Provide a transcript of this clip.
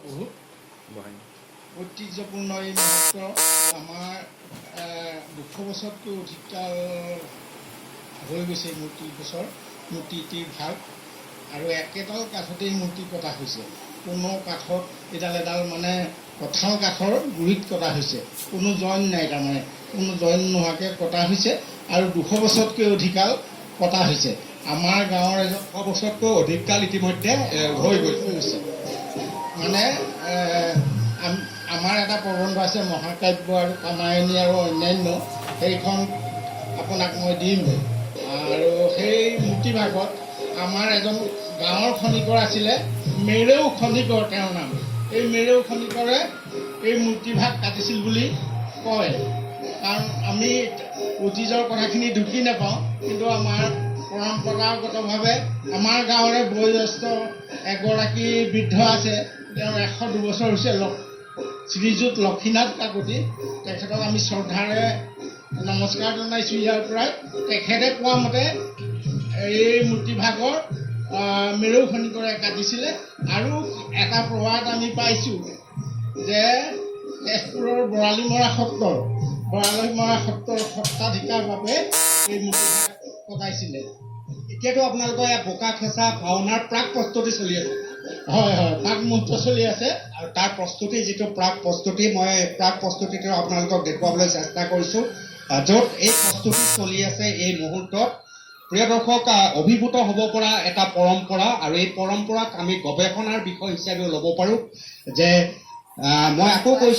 বহুত ঐতিহ্যপূৰ্ণ এই মুহূৰ্ত আমাৰ 200 বছৰতকৈ অধিক কাল হৈ গৈছে মূৰ্তিটিৰ ভাগ আৰু একেডাল কাঠতেই মূৰ্তি কটা হৈছে। কোনো কাঠত এডাল মানে কঁঠাল কাঠৰ গুৰিত কটা হৈছে, কোনো জইন নাই, তাৰমানে কোনো জইন নোহোৱাকৈ কটা হৈছে আৰু 200 বছৰতকৈ অধিক কাল কটা হৈছে। আমাৰ গাঁৱৰ 100 বছৰতকৈ অধিক কাল ইতিমধ্যে হৈ গৈছে। মানে আমাৰ এটা প্ৰবন্ধ আছে মহাকাব্য আৰু কামায়নী আৰু অন্যান্য, সেইখন আপোনাক মই দিম। আৰু সেই মূৰ্তিভাগত আমাৰ এজন গাঁৱৰ খনিকৰ আছিলে, মেৰেও খনিকৰ তেওঁৰ নাম। এই মেৰেও খনিকৰে এই মূৰ্তিভাগ কাটিছিল বুলি কয়। কাৰণ আমি অতীজৰ কথাখিনি ঢুকি নাপাওঁ, কিন্তু আমাৰ পৰম্পৰাগতভাৱে আমাৰ গাঁৱৰে বয়োজ্যেষ্ঠ এগৰাকী বৃদ্ধ আছে, তেওঁৰ 102 বছৰ হৈছে, শ্ৰীযুত লক্ষীনাথ কাকতি। তেখেতক আমি শ্ৰদ্ধাৰে নমস্কাৰ জনাইছোঁ ইয়াৰ পৰাই। তেখেতে কোৱা মতে এই মূৰ্তিভাগৰ মেৰেও খনিকৰে কাটিছিলে। আৰু এটা প্ৰবাদ আমি পাইছোঁ যে তেজপুৰৰ বৰালীমৰা সত্ৰৰ সত্ৰাধিকাৰ বাবে এই মূৰ্তিভাগ কটাইছিলে। এতিয়াতো আপোনালোকৰ ইয়াত বোকা খেঁচা ভাওনাৰ প্ৰাক প্ৰস্তুতি চলি আছে। হয়, প্ৰাক মুহূৰ্ত চলি আছে। আৰু তাৰ প্ৰস্তুতি যিটো প্ৰাক প্ৰস্তুতিটো আপোনালোকক দেখুৱাবলৈ চেষ্টা কৰিছোঁ, য'ত এই প্ৰস্তুতি চলি আছে। এই মুহূৰ্তত প্ৰিয় দৰ্শক, অভিভূত হ'ব পৰা এটা পৰম্পৰা, আৰু এই পৰম্পৰাক আমি গৱেষণাৰ বিষয় হিচাপেও ল'ব পাৰোঁ। যে মই আকৌ কৈছোঁ,